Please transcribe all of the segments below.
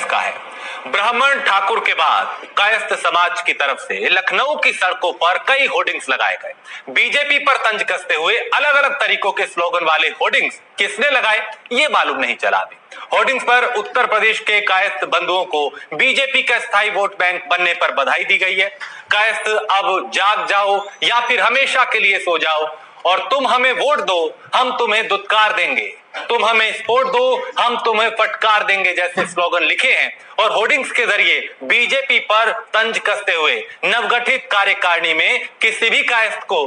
का है। ब्राह्मण ठाकुर के बाद कायस्थ समाज की तरफ से लखनऊ की सड़कों पर कई होर्डिंग्स लगाए गए। बीजेपी पर तंज कसते हुए अलग अलग तरीकों के स्लोगन वाले होर्डिंग्स किसने लगाए ये मालूम नहीं चला। अभी होर्डिंग्स पर उत्तर प्रदेश के कायस्थ बंधुओं को बीजेपी का स्थायी वोट बैंक बनने पर बधाई दी गई है। कायस्थ अब जाग जाओ या फिर हमेशा के लिए सो जाओ, और तुम हमें वोट दो हम तुम्हें दुत्कार देंगे, तुम हमें सपोर्ट दो हम तुम्हें फटकार देंगे जैसे स्लोगन लिखे हैं और होर्डिंग्स के जरिए बीजेपी पर तंज कसते हुए नवगठित कार्यकारिणी में किसी भी कायस्थ को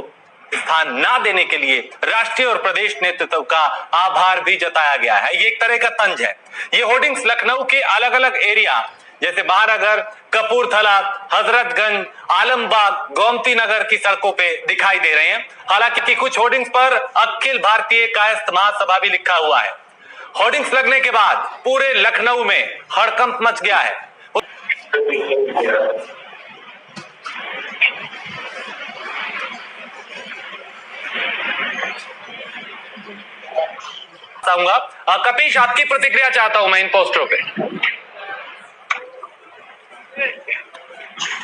स्थान ना देने के लिए राष्ट्रीय और प्रदेश नेतृत्व का आभार भी जताया गया है। ये एक तरह का तंज है। ये होर्डिंग्स लखनऊ के अलग अलग एरिया जैसे महानगर, कपूरथला, हजरतगंज, आलमबाग, गोमती नगर की सड़कों पे दिखाई दे रहे हैं। हालांकि कुछ होर्डिंग्स पर अखिल भारतीय कायस्थ महासभा भी लिखा हुआ है। होर्डिंग्स लगने के बाद पूरे लखनऊ में हड़कंप मच गया है। कपीश, आपकी प्रतिक्रिया चाहता हूं मैं इन पोस्टरों पे।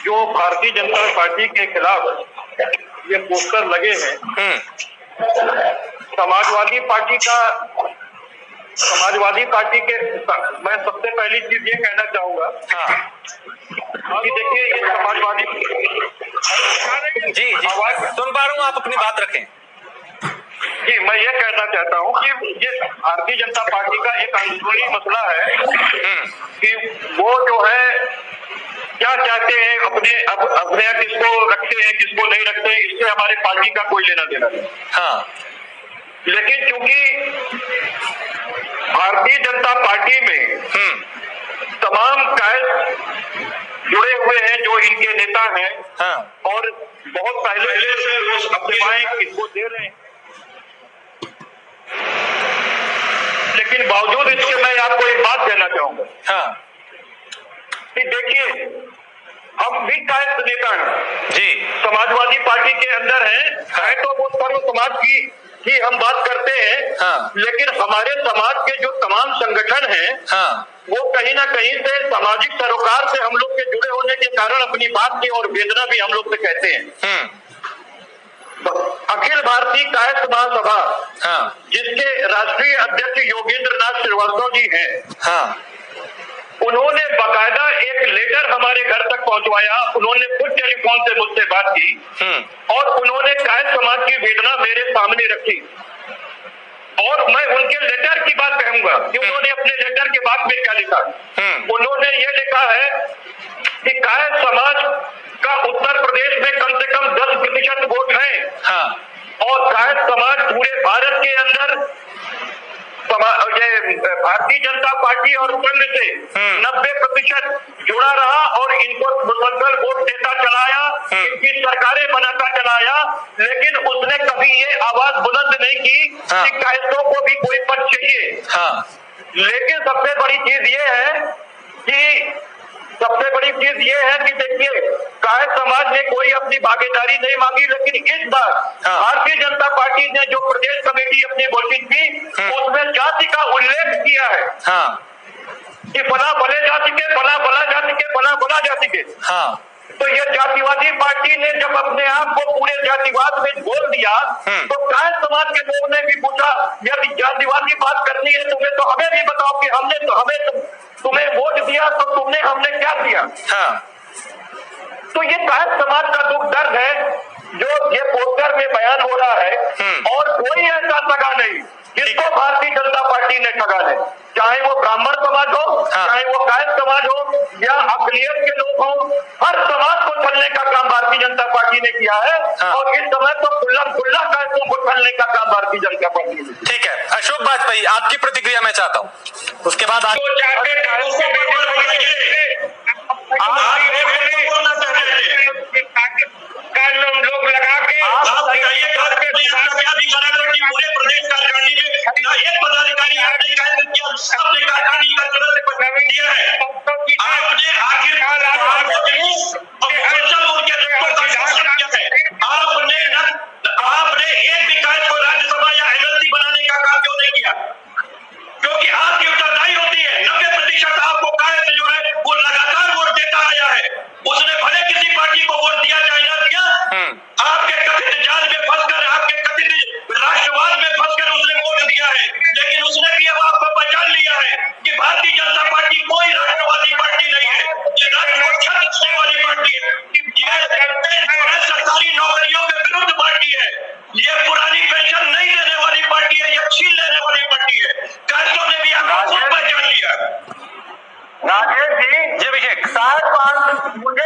जो भारतीय जनता पार्टी के खिलाफ ये पोस्टर लगे हैं, समाजवादी पार्टी के मैं सबसे पहली चीज ये कहना चाहूंगा कि देखिए ये समाजवादी जी सुन पा रहा हूँ, आप अपनी बात रखें। जी मैं ये कहना चाहता हूँ कि ये भारतीय जनता पार्टी का एक अंदरूनी मसला है कि वो जो है क्या चाहते हैं, अपने किसको रखते हैं किसको नहीं रखते हैं, इससे हमारे पार्टी का कोई लेना देना नहीं। हाँ। लेकिन चूंकि भारतीय जनता पार्टी में तमाम कायस्थ जुड़े हुए हैं जो इनके नेता हैं, हाँ। और बहुत पहले से वो सेवाएं इनको दे रहे हैं, लेकिन बावजूद इसके मैं आपको एक बात कहना चाहूंगा। हाँ। कि देखिए हम भी कायस्थ नेता हैं जी, समाजवादी पार्टी के अंदर हैं, तो वो सर्व समाज की हम बात करते हैं। हाँ। लेकिन हमारे समाज के जो तमाम संगठन हैं, हाँ। वो कहीं ना कहीं से सामाजिक सरोकार से हम लोग के जुड़े होने के कारण अपनी बात की और वेदना भी हम लोग से कहते हैं। अखिल भारतीय कायस्थ महासभा, हाँ। जिसके राष्ट्रीय अध्यक्ष योगेंद्र नाथ श्रीवास्तव जी हैं, हाँ। उन्होंने बाकायदा एक लेटर हमारे घर तक पहुंचवाया। उन्होंने खुद टेलीफोन से मुझसे बात की और उन्होंने कायस्थ समाज की वेदना मेरे सामने रखी, और मैं उनके लेटर की बात कहूंगा कि उन्होंने अपने लेटर के बाद में क्या लिखा। उन्होंने ये लिखा है कि कायस्थ समाज का उत्तर प्रदेश में कम से कम 10% वोट है। हाँ। और कायस्थ समाज पूरे भारत के अंदर भारतीय जनता पार्टी और संघ से 90% जुड़ा रहा और इनको मुसलसल वोट देता चलाया, इनकी सरकारें बनाता चलाया, लेकिन उसने कभी ये आवाज बुलंद नहीं की कि कायस्थों को भी कोई पद चाहिए। लेकिन सबसे बड़ी चीज ये है कि देखिए कायस्थ समाज ने कोई अपनी भागीदारी नहीं मांगी, लेकिन इस बार भारतीय जनता पार्टी ने जो प्रदेश कमेटी अपनी वोटिंग की उसमें जाति का उल्लेख किया है कि फला भले जाति के, फला भला जाति के, फला भला जाति के। तो ये जातिवादी पार्टी ने जब अपने आप को पूरे जातिवाद में बोल दिया, तो कायस्थ समाज के लोगों ने भी पूछा यदि जातिवादी बात करनी है तुम्हें तो हमें भी बताओ कि तुम्हें वोट दिया तो हमने क्या दिया। तो ये कायस्थ समाज का दुख दर्द है जो ये पोस्टर में बयान हो रहा है, और कोई ऐसा सगा नहीं जिसको भारतीय जनता पार्टी ने ठगा ले, चाहे वो ब्राह्मण समाज हो, चाहे वो कायस्थ समाज हो या अकलियत के लोग हो, हर समाज को छलने का काम भारतीय जनता पार्टी ने किया है। और इस समय तो खुल्ला कायस्थों को छलने का काम भारतीय जनता पार्टी ने। ठीक है, अशोक बाजपेयी आपकी प्रतिक्रिया मैं चाहता हूँ, उसके बाद लोग लगा के क्या दिखाना कि पूरे प्रदेश कार्यकारिणी में ना एक पदाधिकारी आपने कार्यकारिणी का गलत किया है। आपने आखिरकार आपने एक विकास को राज्यसभा या एमएलसी बनाने का काम क्यों नहीं किया? क्योंकि आपकी उत्तरदायी होती है 90% आपको कायस्थ राजेश जी अभिषेक शायद मुझे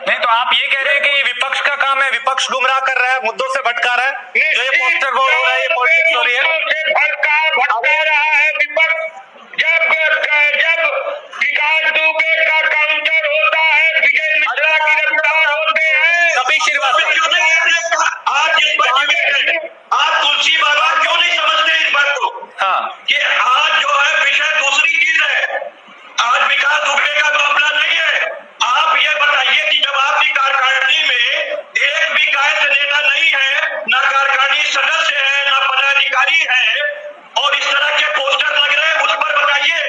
नहीं तो आप ये कह रहे हैं कि विपक्ष का काम है, विपक्ष गुमराह कर रहा है, मुद्दों से भटका रहा है, जो ये पोस्टर बोर्ड हो रहा है, ये पॉलिटिक्स हो रही है, भटका रहा है विपक्ष। जब विकास दुबे का काउंटर होता है, विजय मिश्रा गिरफ्तार होते हैं, कपिल श्रीवास्तव आज तुलसी बाबा क्यों नहीं समझते इस बात को? हाँ कि आज जो है विषय दूसरी चीज है, आज विकास दुबे का मामला नहीं है। आप ये बताइए कि जब आपकी कार्यकारिणी में एक भी कायस्थ नेता नहीं है, ना कार्यकारिणी सदस्य है, ना पदाधिकारी है, और इस तरह के पोस्टर लग रहे हैं, उस पर बताइए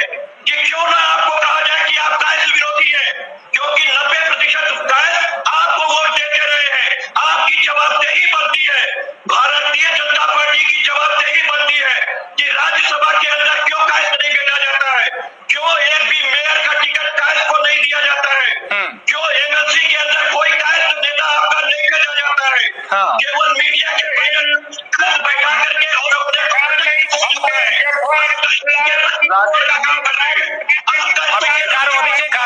कि क्यों ना आपको कहा जाए कि आप कायस्थ विरोधी हैं, क्योंकि 90% कायस्थ आपको वोट देते रहे हैं। आपकी जवाबदेही बनती है, भारतीय जनता पार्टी की जवाबदेही बनती है कि राज्यसभा के अंदर क्यों कायस्थ नहीं भेजा जाता है, क्यों एक भी मेयर का टिकट कायस्थ को नहीं दिया जाता है, क्यों एमएलसी के अंदर कोई कायस्थ नेता आपका नहीं भेजा जाता है। केवल मीडिया के पैनल बैठा करके और अपने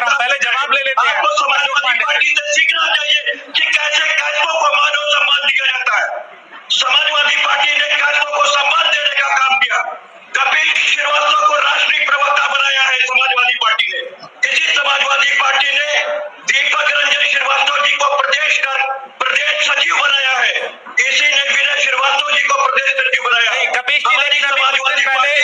पहले जवाब ले लेते हैं। आपको समाजवादी पार्टी से सीखना चाहिए कि कैसे कायस्थों को मानव सम्मान दिया जाता है। समाजवादी पार्टी ने कायस्थों को सम्मान देने का काम किया। कपिल श्रीवास्तव को राष्ट्रीय प्रवक्ता बनाया है समाजवादी पार्टी ने। इसी समाजवादी पार्टी ने दीपक रंजन श्रीवास्तव जी को प्रदेश सचिव बनाया है। इसी ने विनय श्रीवास्तव जी को प्रदेश सचिव बनाया है। कपिल जी समाजवादी पार्टी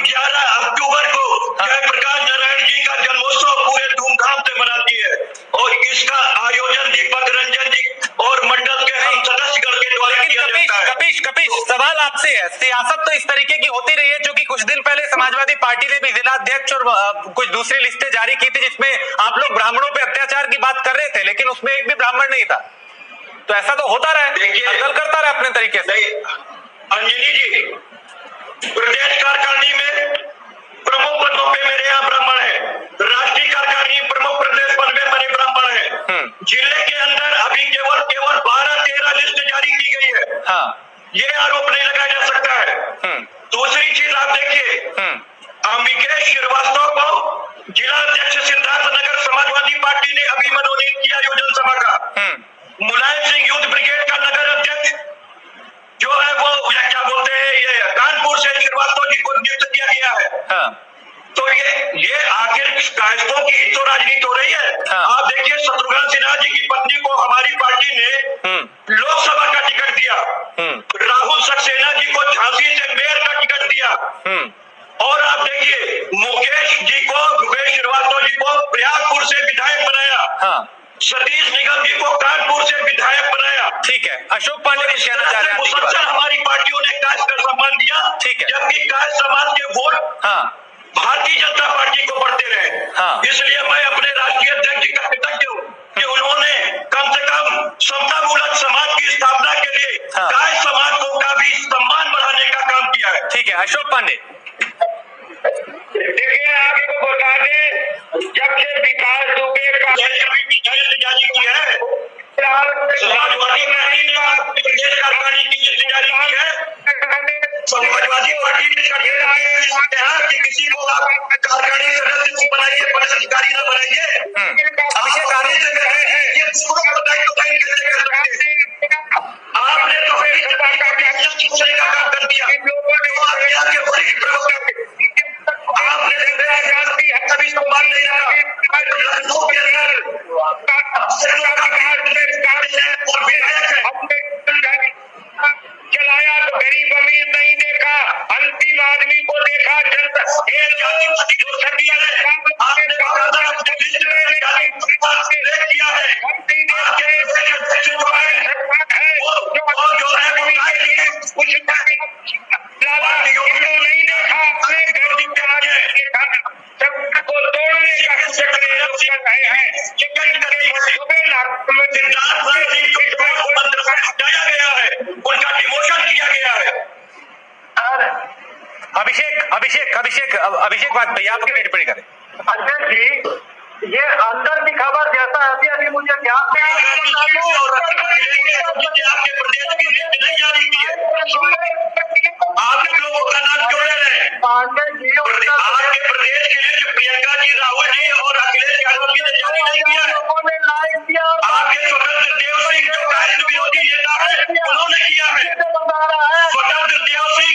11 अक्टूबर को जयप्रकाश नारायण जी का जन्मोत्सव पूरे धूमधाम से मनाती है, और इसका आयोजन दीपक रंजन जी और मंडल के हम सदस्यगण के द्वारा किया जाता है। कपिश सवाल आपसे है, सियासत तो इस तरीके की होती रही है, जो कि कुछ दिन पहले समाजवादी पार्टी ने भी जिला अध्यक्ष और कुछ दूसरी लिस्टें जारी की थी, जिसमें आप लोग ब्राह्मणों पे अत्याचार की बात कर रहे थे, लेकिन उसमें एक भी ब्राह्मण नहीं था। तो ऐसा तो होता रहा, अकल करता रहा अपने तरीके से। अंजनी जी, प्रदेश कार्यकारिणी में प्रमुख पदों पे मेरे यहाँ ब्राह्मण है, राष्ट्रीय कार्यकारिणी प्रमुख प्रदेश पद में मेरे ब्राह्मण है। जिले के अंदर अभी केवल 12-13 लिस्ट जारी की गई है। हाँ। ये आरोप नहीं लगाया जा सकता है। दूसरी चीज आप देखिए, अम्बिकेश श्रीवास्तव को जिला अध्यक्ष सिद्धार्थनगर समाजवादी पार्टी ने अभी मनोनीत किया योजन सभा का। मुलायम सिंह यूथ ब्रिगेड का नगर अध्यक्ष जो है वो क्या बोलते हैं, ये कानपुर से श्रीवास्तव जी को नियुक्त किया गया है। हाँ। तो ये आखिर कायस्थों की तो राजनीति हो रही है। हाँ। आप देखिए, शत्रुघ्न सिन्हा जी की पत्नी को हमारी पार्टी ने लोकसभा का टिकट दिया, राहुल सक्सेना जी को झांसी से मेयर का टिकट दिया, और आप देखिए मुकेश जी को, मुकेश श्रीवास्तव जी को प्रयागपुर से विधायक बनाया। हाँ। सतीश निगम जी को कानपुर से विधायक बनाया। ठीक है, अशोक पांडे कुछ कहना चाह रहे हैं। मुसलसल हमारी पार्टियों ने कायस्थ का सम्मान दिया। ठीक है, जबकि कायस्थ समाज के वोट भारतीय जनता पार्टी को बढ़ते रहे। इसलिए मैं अपने राष्ट्रीय अध्यक्ष का कृतज्ञ हूँ कि उन्होंने कम से कम समतामूलक समाज की स्थापना के लिए कायस्थ समाज को का भी सम्मान बढ़ाने का काम किया है। ठीक है, अशोक पांडे। देखिए, आपको बता दें, जब से विकास दुबे का जारी की है, समाजवादी पार्टी ने प्रदेश कार्यकारिणी की लिस्ट जारी की है। समाजवादी पार्टी ने कहा कि किसी को आप कार्यकारिणी सदस्य बनाइए, पदाधिकारी न बनाइए। अभिषेक आपने तो फिर का काम कर दिया। आपके वरिष्ठ प्रवक्ता आपने जानती है, कभी सम्मान नहीं रखा। लखनऊ के अंदर और विधायक है, नहीं देखा अपने घर के आगे सबको तोड़ने का चक्र ये लोग कर रहे हैं। हटाया गया है, उनका डिमोशन किया गया है। अभिषेक वाजपेयी आपकी टिप्पणी करें। अध्यक्ष जी, ये अंदर की खबर जैसा है अभी मुझे क्या आपके प्रदेश की लिस्ट नहीं जारी की है, आप लोगों का नाम क्यों ले रहे हैं? पांडे जी आपके प्रदेश की लिस्ट प्रियंका जी, राहुल जी और अखिलेश यादव जी ने जारी नहीं किया है। आपके स्वतंत्र देव सिंह जो कांग्रेस विरोधी नेता है उन्होंने किया है। स्वतंत्र देव सिंह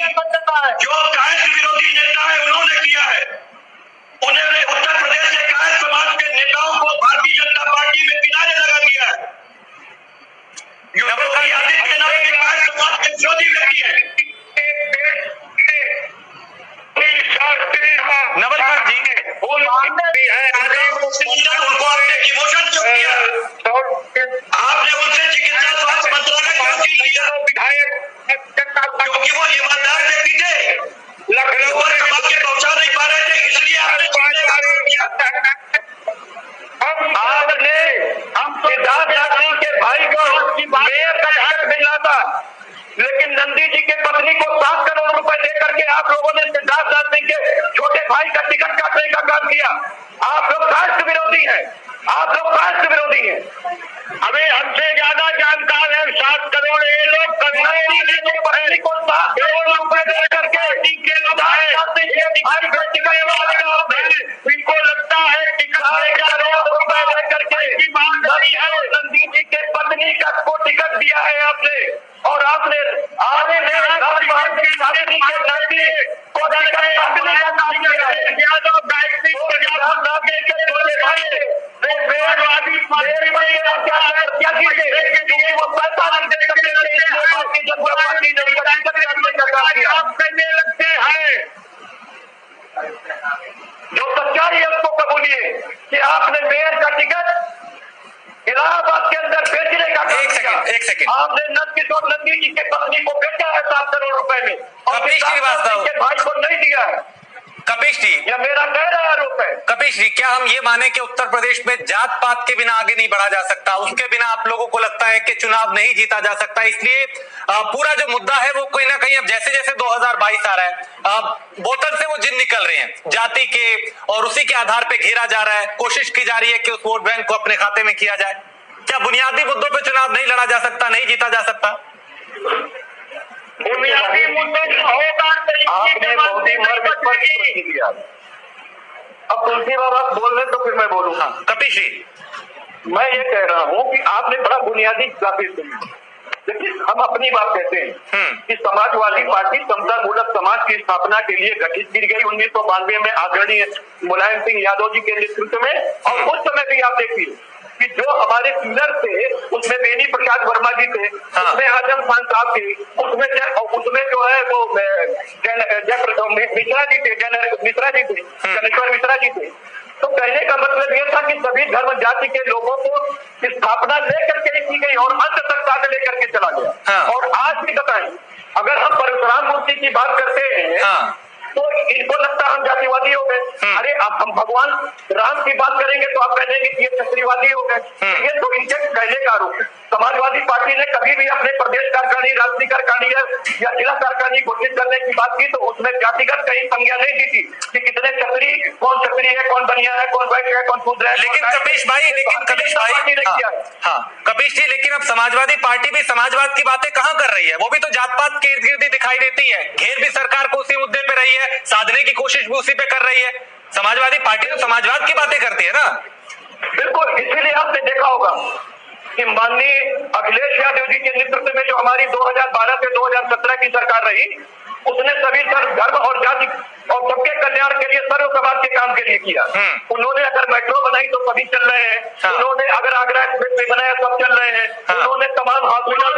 जो कांग्रेस विरोधी नेता है उन्होंने किया है। उन्होंने उत्तर प्रदेश के कांग्रेस समाज के नेताओं को भारतीय जनता पार्टी में किनारे लगा दिया है। योगी आदित्यनाथ के कांग्रेस समाज के विरोधी व्यक्ति है। नवलखंड जी, उनको आपने डिमोशन क्यों किया? आपने उनसे चिकित्सा स्वास्थ्य मंत्रालय क्यों छीन लिया? क्योंकि वो ईमानदार व्यक्ति थे, लखनऊ समाज के पहुंचा नहीं पा रहे थे, इसलिए आपने हम सिद्धार्थ सिंह के भाई को मेयर का टिकट मिलना था, लेकिन नंदी जी के पत्नी को 7 करोड़ रुपए देकर के आप लोगों ने सिद्धार्थ सिंह के छोटे भाई का टिकट काटने का काम किया। आप लोग कास्ट विरोधी हैं, आप लोग कास्ट विरोधी हैं। हमें हमसे ज्यादा जानकार है। 7 करोड़ ये लोग नंदी जी के पत्नी को 7 करोड़ रुपए दे करके इनको लगता है टिकट रुपए दे करके नंदी जी के पत्नी का को टिकट दिया है आपने, और आपने लगते हैं जो सच्चाई है उसको कबूलिए कि आपने मेयर का टिकट इलाहाबाद के अंदर बेचने का काम किया। एक सेकंड। आपने नंदकिशोर नंदी जी के पत्नी को बेचा है 7 करोड़ रुपए में, और कपीश श्रीवास्तव के भाई को नहीं दिया है। कपीश जी, यह मेरा गहरा आरोप है। कपीश जी, क्या हम ये माने कि उत्तर प्रदेश में जात पात के बिना आगे नहीं बढ़ा जा सकता? उसके बिना आप लोगों को लगता है कि चुनाव नहीं जीता जा सकता, इसलिए पूरा जो मुद्दा है वो कहीं ना कहीं अब जैसे जैसे 2022 आ रहा है, बोतल से वो जिन निकल रहे हैं जाति के, और उसी के आधार पे घेरा जा रहा है, कोशिश की जा रही है कि उस वोट बैंक को अपने खाते में किया जाए। क्या बुनियादी मुद्दों पे चुनाव नहीं लड़ा जा सकता, नहीं जीता जा सकता? बुनियादी मुद्दे होगा आपने बहुत ही मर्म प्रश्न किया। अब तुलसी बाबा बोल रहे तो फिर मैं बोलूँ। हाँ, कपीश जी, मैं ये कह रहा हूँ कि आपने बड़ा बुनियादी बातें सुनी, लेकिन हम अपनी बात कहते हैं कि समाजवादी पार्टी समता मूलक समाज की स्थापना के लिए गठित की गई 1992 में आदरणीय मुलायम सिंह यादव जी के नेतृत्व में। और उस समय भी आप देखिए कि जो हमारे पिलर थे उसमें बेनी प्रसाद वर्मा जी थे, उसमें आजम खान साहब थे, उसमें जो है वो मिश्रा जी थे, जनेश्वर मिश्रा जी थे। तो कहने का मतलब यह था कि सभी धर्म जाति के लोगों को स्थापना लेकर के की गई और अंत तक साथ लेकर के चला गया। और आज भी बताएं, अगर हम परशुराम मूर्ति की बात करते हैं तो इनको लगता है हम जातिवादी हो गए। अरे अब हम भगवान राम की बात करेंगे तो आप कह देंगे कि ये क्षत्रियवादी हो गए। ये तो इनके कहने का आरोप है। समाजवादी पार्टी ने कभी भी अपने प्रदेश कार्यकारिणी, राष्ट्रीय कार्यकारिणी या जिला कार्यकारिणी घोषित करने की बात की तो उसमें जातिगत कहीं संज्ञा नहीं दी थी कि कितने क्षत्रिय, कौन क्षत्रिय है, कौन बनिया है, कौन वैश्य है, कौन शूद्र है। लेकिन कपीश भाई, कपीश जी, लेकिन अब समाजवादी पार्टी भी समाजवाद की बातें कहाँ कर रही है? वो भी तो जात पात के इर्द गिर्द दिखाई देती है, घेर भी सरकार को उसी मुद्दे पे रही है, साधने की कोशिश भी उसी पे कर रही है। समाजवादी पार्टी तो समाजवाद की बातें करती है ना। बिल्कुल, इसीलिए आपने देखा होगा कि माननीय अखिलेश यादव जी के नेतृत्व में जो हमारी 2012 से 2017 की सरकार रही, उसने सभी धर्म और जाति और सबके कल्याण के लिए सर्व समाज के काम के लिए किया। उन्होंने अगर मेट्रो बनाई तो सभी चल रहे हैं, उन्होंने अगर आगरा एक्सप्रेस वे बनाया सब चल रहे हैं, उन्होंने तमाम हॉस्पिटल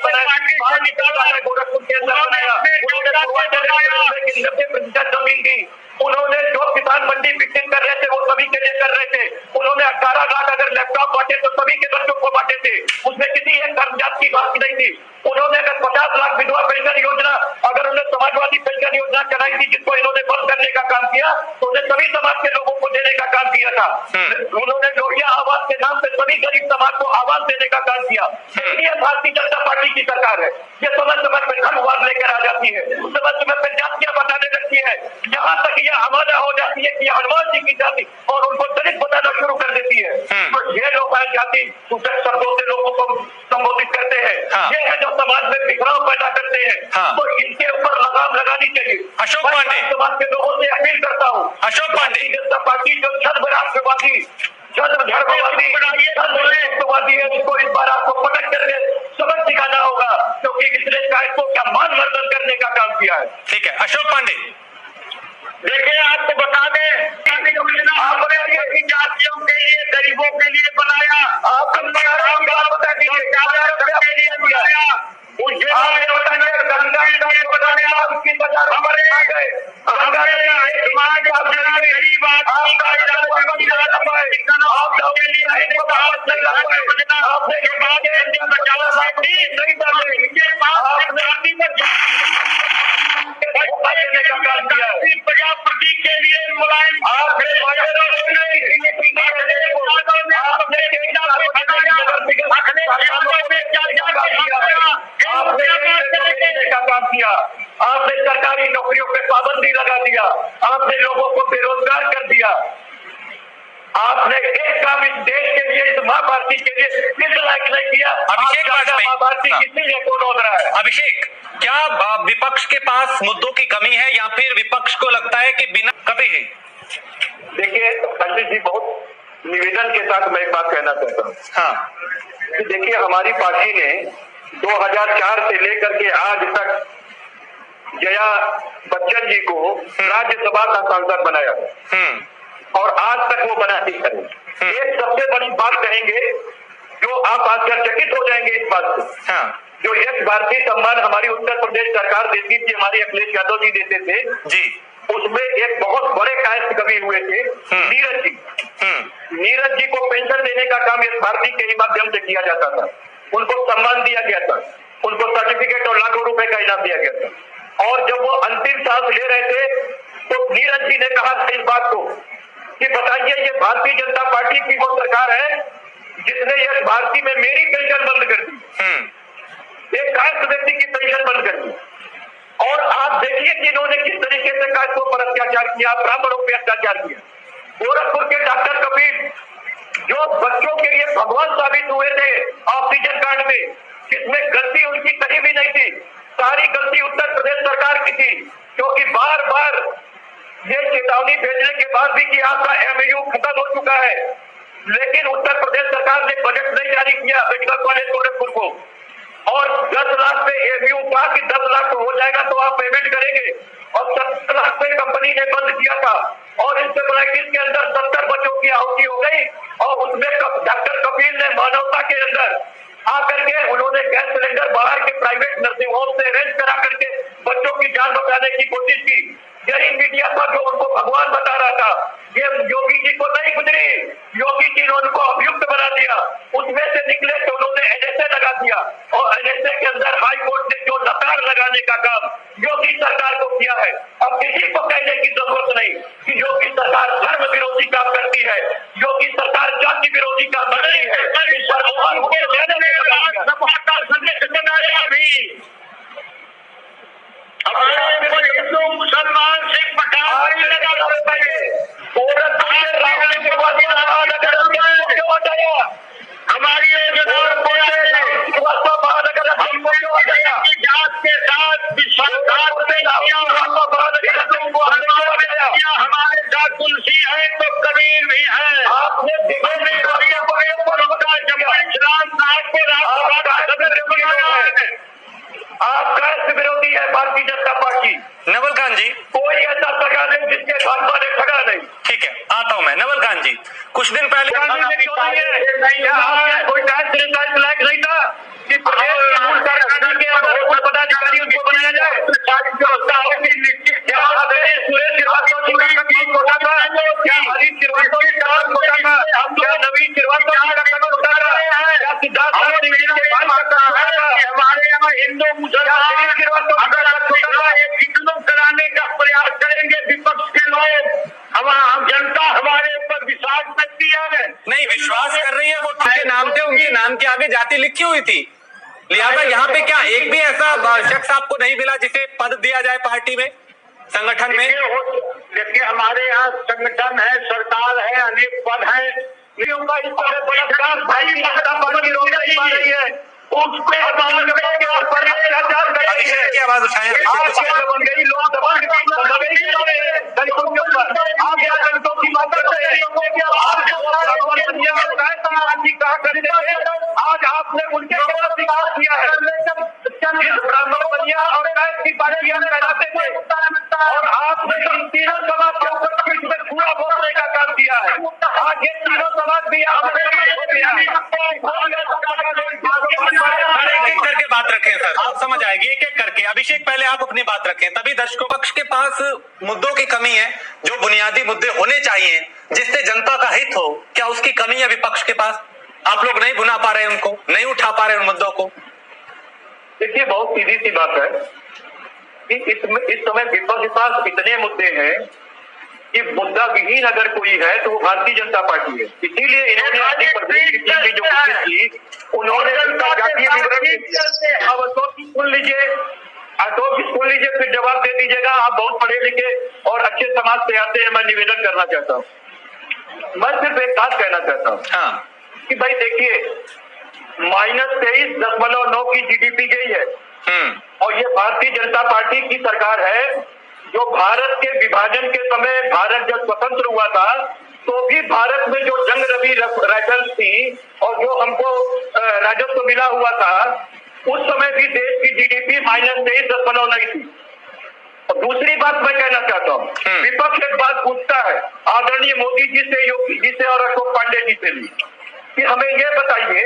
बनाए, गोरखपुर के अंदर बनाया, 90% जमीन दी, उन्होंने जो किसान मंडी विकसित कर रहे थे वो सभी के लिए कर रहे थे, उन्होंने 18 लाख अगर लैपटॉप बांटे तो सभी के बच्चों को बांटे थे। उसमें किसी एक धर्म जात की बात नहीं थी। उन्होंने अगर 50 लाख विधवा पेंशन योजना, अगर उन्होंने समाजवादी पेंशन योजना चलाई थी जिसको इन्होंने बंद करने का काम किया, तो उन्हें सभी समाज के लोगों को देने का काम किया था। उन्होंने लोहिया आवास के नाम पे सभी गरीब समाज को आवास देने का काम किया। ये भारतीय जनता पार्टी की सरकार है। ये समय समय पर धर्मवाद लेकर आ जाती है, समय समय पर जातियां बताने लगती है, यहाँ तक यह आमादा हो जाती है कि हनुमान जी की जाति और उनको दलित बताना शुरू कर देती है। तो ये लोग जाति सूचक शब्दों से लोगों को संबोधित करते हैं। ये है जो समाज में बिखराव पैदा करते हैं। तो इनके ऊपर लगाम लगानी चाहिए। अशोक पांडे, समाज के लोगों से अपील करता हूँ, अशोक पांडे, भारतीय जनता पार्टी जो छद्म राष्ट्रवादी, छद्म धर्मवादी है, इसको इस बार आपको पटक करके सबक सिखाना होगा, क्योंकि इसने को क्या मान मर्दन करने का काम किया है। ठीक है अशोक पांडे, देखिए आपको बता दें, आपने ये जातियों के लिए, गरीबों के लिए बनाया, आपको बता दीजिए के लिए बनाया, प्रजापति के लिए मुलायम काम किया। आपने सरकारी नौकरियों पे पाबंदी लगा दिया, आपने लोगों को बेरोजगार कर दिया। आपने एक काम इस देश के लिए, इस माँ भारती के लिए किस लायक नहीं किया। अभिषेक माँ भारती किसी ने को रोक रहा है। अभिषेक, क्या विपक्ष के पास मुद्दों की कमी है या फिर विपक्ष को लगता है कि बिना कभी ही? देखिए पंडित जी, बहुत निवेदन के साथ मैं एक बात कहना चाहता हूँ। हाँ, देखिए हमारी पार्टी ने 2004 से लेकर के आज तक जया बच्चन जी को राज्यसभा का सांसद बनाया और आज तक वो बना ही करें। एक सबसे बड़ी बात कहेंगे जो आप आश्चर्यचकित हो जाएंगे इस बात से। जो यश भारतीय सम्मान हमारी उत्तर प्रदेश सरकार देती थी, हमारी अखिलेश यादव जी देते थे जी, उसमें एक बहुत बड़े कायस्थ कवि हुए थे नीरज जी। नीरज जी को पेंशन देने का काम यश भारती के ही माध्यम से किया जाता था। उनको सम्मान दिया गया था, उनको सर्टिफिकेट और लाखों रुपए का इनाम दिया गया था। और जब वो अंतिम सांस ले रहे थे तो नीरज जी ने कहा था इस बात को कि बताइए, ये भारतीय जनता पार्टी की वो सरकार है जिसने यश भारती में मेरी पेंशन बंद कर दी, एक कायस्थ व्यक्ति की पेंशन बंद कर दी। और आप देखिए कि इन्होंने किस तरीके से कायस्थों पर अत्याचार किया, ब्राह्मणों पर अत्याचार किया। गोरखपुर के डॉक्टर कबीर जो बच्चों के लिए भगवान साबित हुए थे ऑक्सीजन कांड में, जिसमें गलती उनकी कहीं भी नहीं थी, सारी गलती उत्तर प्रदेश सरकार की थी, क्योंकि बार बार ये चेतावनी भेजने के बाद भी कि आपका एमओयू खत्म हो चुका है, लेकिन उत्तर प्रदेश सरकार ने बजट नहीं जारी किया मेडिकल कॉलेज गोरखपुर को। और 10 लाख पे एमओयू कहा कि 10 लाख हो जाएगा तो आप पेमेंट करेंगे, और 70 लाख पे कंपनी ने बंद किया था। और इंसेफ्लाइटिस के अंदर 70 बच्चों की आहुति हो गई, और उसमें डॉक्टर कपिल ने मानवता के अंदर आकर के उन्होंने गैस सिलेंडर बाहर के प्राइवेट नर्सिंग होम से अरेंज करा करके बच्चों की जान बचाने की कोशिश की। यही मीडिया था जो उनको भगवान बता रहा था। ये योगी जी को नहीं गुजरी, योगी जी ने उनको अभियुक्त बना दिया, उसमें से निकले तो उन्होंने एनएसए लगा दिया, और एनएसए के अंदर हाई कोर्ट ने जो नकार लगाने का काम योगी सरकार को किया है। अब किसी को कहने की जरूरत नहीं कि योगी सरकार धर्म विरोधी काम करती है, योगी सरकार जाति विरोधी काम करती है। हिंदू मुसलमान सिख पठान हमारी जात के साथ विश्वासघात हमारे साथ तुलसी है तो कबीर भी है। आपने जब इस्लाम आगे जाति लिखी हुई थी, लिहाजा यहाँ पे क्या एक भी ऐसा शख्स आपको नहीं मिला जिसे पद दिया जाए पार्टी में, संगठन में? देखिए हमारे यहाँ संगठन है, सरकार है, अनेक पद है, बलात्कार भाई पद की रोक नहीं पा रही है, उस पे अत्याचार कर रही है। की आवाज उठाएं। बन गई लोकसभा दलितों के ऊपर, आप क्या दलितों की बात करते हैं? कहा करते हैं, आज आपने उनके खिलाफ विकास किया है। ब्राह्मण बनिया और की पार्टियां कहलाते थे और आपने इन तीनों समाज के ऊपर पूरा बोलने का काम किया है। आज ये तीनों समाज भी एक एक करके बात रखें सर, आप समझ आएगी एक एक करके। अभिषेक पहले आप अपनी बात रखें, तभी दर्शकों। पक्ष के पास मुद्दों की कमी है, जो बुनियादी मुद्दे होने चाहिए जिससे जनता का हित हो, क्या उसकी कमी है विपक्ष के पास? आप लोग नहीं बुला पा रहे उनको, नहीं उठा पा रहे उन मुद्दों को। देखिए बहुत सीधी सी बात है कि इस समय विपक्ष के पास इतने मुद्दे हैं कि मुद्दा विहीन अगर कोई है तो वो भारतीय जनता पार्टी है। इसीलिए इन्होंने अपनी प्रदेश की टीम की जो कोशिश की, उन्होंने जातीय विवरण अब अशोक की सुन लीजिए, फिर जवाब दे दीजिएगा। आप बहुत पढ़े लिखे और अच्छे समाज से आते हैं, मैं निवेदन करना चाहता हूँ। मैं सिर्फ एक बात कहना चाहता हूँ कि भाई देखिए, -23.9 की जीडीपी गई है और ये भारतीय जनता पार्टी की सरकार है। जो भारत के विभाजन के समय भारत जब स्वतंत्र हुआ था तो भी भारत में जो जंग रवि राइफल्स थी और जो हमको राजस्व मिला हुआ था, उस समय भी देश की जीडीपी -23.9 थी। और दूसरी बात मैं कहना चाहता हूँ, विपक्ष एक बात पूछता है आदरणीय मोदी जी से, योगी जी से और अशोक पांडे जी से भी कि हमें ये बताइए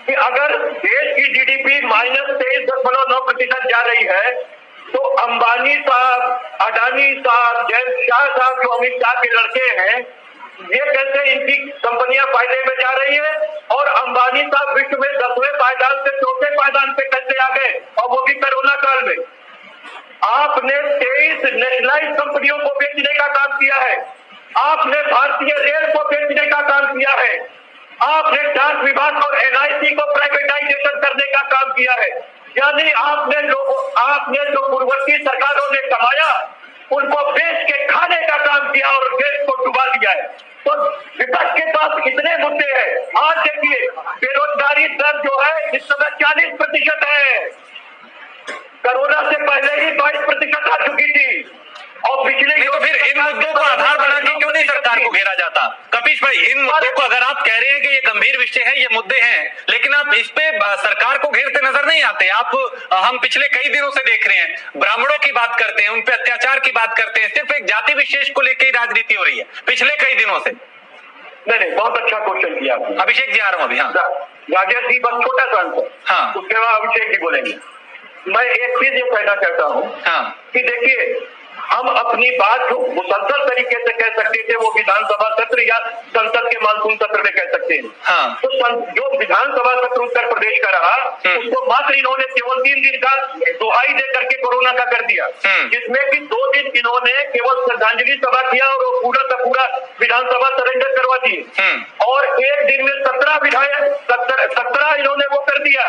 कि अगर देश की जीडीपी -23.9% जा रही है तो अंबानी साहब, अडानी साहब, जय शाह साहब जो अमित शाह के लड़के हैं, ये कैसे इनकी कंपनियां फायदे में जा रही है? और अंबानी साहब विश्व में 10वें पायदान से 4थे पायदान पे कैसे आ गए, और वो भी कोरोना काल में? आपने 23 नेशनलाइज कंपनियों को बेचने का काम किया है, आपने भारतीय रेल को बेचने का काम किया है, आपने डाक विभाग और एनआईसी को प्राइवेटाइजेशन करने का काम किया है। यानी आपने जो पूर्ववर्ती सरकारों ने कमाया उनको बेच के खाने का काम किया और देश को डुबा दिया है। तो विपक्ष के पास इतने मुद्दे हैं। आज देखिए बेरोजगारी दर जो है इस समय 40% है, कोरोना से पहले ही 22% आ चुकी थी। और पिछले तो फिर इन मुद्दों को आधार बना के क्यों नहीं सरकार को घेरा जाता? कपिश भाई, इन मुद्दों को अगर आप कह रहे हैं कि ये गंभीर विषय है, ये मुद्दे हैं, लेकिन आप इस पे सरकार को घेरते नजर नहीं आते। हम पिछले कई दिनों से देख रहे हैं, ब्राह्मणों की बात करते हैं, उन पे अत्याचार की बात करते हैं, सिर्फ एक जाति विशेष को लेकर ही राजनीति हो रही है पिछले कई दिनों से। नहीं, बहुत अच्छा क्वेश्चन किया आपने। अभिषेक जी आ रहा हूँ अभी। हाँ राजेश जी, बस छोटा सा आंसर, उसके बाद अभिषेक जी बोलेंगे। मैं एक चीज ये कहना चाहता हूँ कि देखिए, हम अपनी बात जो मुसलसल तरीके से कह सकते थे वो विधानसभा सत्र या संसद के मानसून सत्र में कह सकते हैं। तो जो विधानसभा सत्र उत्तर प्रदेश का रहा उसको मात्र इन्होंने केवल 3 दिन का दुहाई दे करके कोरोना का कर दिया, जिसमें कि 2 दिन इन्होंने केवल श्रद्धांजलि सभा किया और वो पूरा का पूरा विधानसभा सरेंडर करवा दी। और एक दिन में 17 इन्होंने वो कर दिया,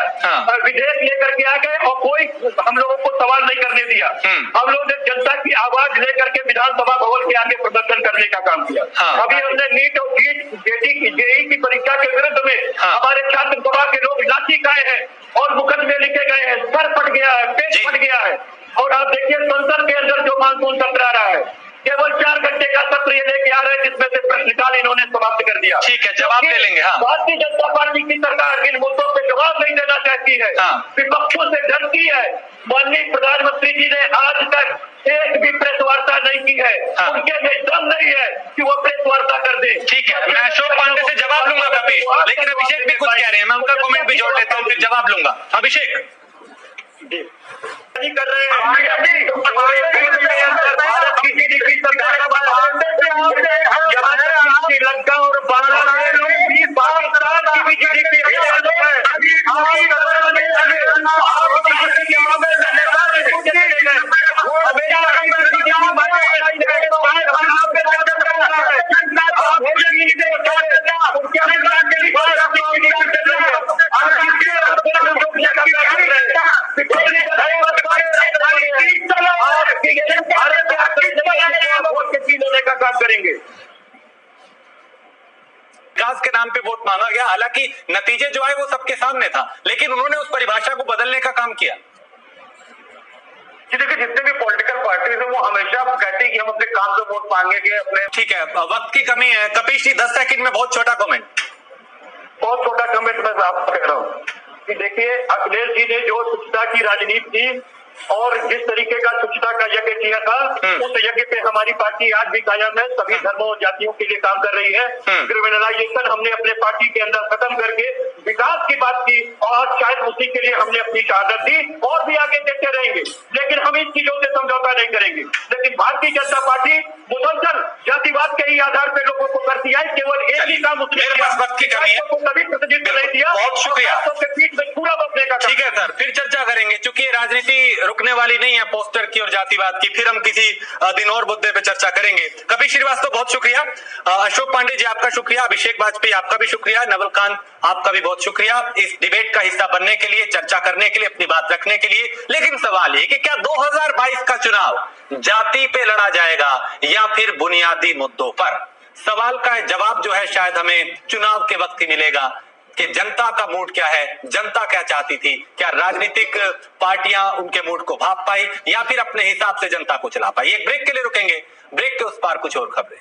विधेयक लेकर के आ गए और कोई हम लोगों को सवाल नहीं करने दिया। हम लोग ने जनता की आवाज लेकर के विधानसभा भवन के आगे प्रदर्शन करने का काम किया। अभी हमने नीट और जेईई की परीक्षा के विरुद्ध में हमारे छात्र सभा के लोग लाठी खाए हैं और मुकदमे लिखे गए हैं, सर फट गया है, पेट फट गया है। और आप देखिए संसद के अंदर जो मानसून सत्र आ रहा है, केवल 4 घंटे का सत्र ये लेके आ रहे हैं जिसमें से प्रश्नकाल इन्होंने समाप्त कर दिया। ठीक है, जवाब ले लेंगे। भारतीय जनता पार्टी की सरकार इन मुद्दों पे जवाब नहीं देना चाहती है, विपक्षों से डरती है। माननीय प्रधानमंत्री जी ने आज तक एक भी प्रेस वार्ता नहीं की है, उनके में दम नहीं है कि वो प्रेस वार्ता कर दे। ठीक है, मैं अशोक पांडे से जवाब लूंगा कपिश, लेकिन अभिषेक भी कुछ कह रहे हैं, मैं उनका कमेंट भी जोड़ लेता हूँ, फिर जवाब लूंगा। अभिषेक कर रहे हैं भारत की जीडीपी श्रीलंका और बांग्लादेश, पाकिस्तान की भी जीडीपी हालांकि नतीजे जो आए वो सबके सामने था, लेकिन उन्होंने उस परिभाषा को बदलने का काम किया। देखिए, जितने भी पॉलिटिकल पार्टीज है वो हमेशा कहती है कि हम अपने काम से वोट मांगेंगे अपने। ठीक है, वक्त की कमी है। कपीश जी 10 सेकंड में बहुत छोटा कमेंट। बहुत छोटा कमेंट मैं आपको कह रहा हूँ कि देखिए, अखिलेश जी ने जो स्वच्छता की राजनीति की और जिस तरीके का स्वच्छता का यज्ञ किया था, उस यज्ञ पे हमारी पार्टी आज भी कायम है, सभी धर्मों और जातियों के लिए काम कर रही है। क्रिमिनलाइजेशन हमने अपने पार्टी के अंदर खत्म करके विकास की बात की और शायद उसी के लिए हमने अपनी शहादत दी और भी आगे देते रहेंगे, लेकिन हम इन चीजों से समझौता नहीं करेंगे। लेकिन भारतीय जनता पार्टी मुसलसल जातिवाद के ही आधार पर लोगों को करती है, केवल एक ही काम उसने कभी प्रतिनिधित्व नहीं दिया। बहुत शुक्रिया। पूरा बदलने का। ठीक है सर, फिर चर्चा करेंगे, क्योंकि राजनीति रुकने वाली नहीं है पोस्टर की और जातिवाद की। फिर हम किसी दिन और मुद्दे पे चर्चा करेंगे। कपिल श्रीवास्तव बहुत शुक्रिया, अशोक पांडे जी आपका शुक्रिया, अभिषेक वाजपेयी आपका भी शुक्रिया, नवल खान आपका भी बहुत शुक्रिया इस डिबेट का हिस्सा बनने के लिए, चर्चा करने के लिए, अपनी बात रखने के लिए। लेकिन सवाल ये कि क्या 2022 का चुनाव जाति पे लड़ा जाएगा या फिर बुनियादी मुद्दों पर? सवाल का जवाब जो है शायद हमें चुनाव के वक्त ही मिलेगा कि जनता का मूड क्या है, जनता क्या चाहती थी, क्या राजनीतिक पार्टियां उनके मूड को भाप पाई या फिर अपने हिसाब से जनता को चला पाई। एक ब्रेक के लिए रुकेंगे, ब्रेक के उस पार कुछ और खबरें।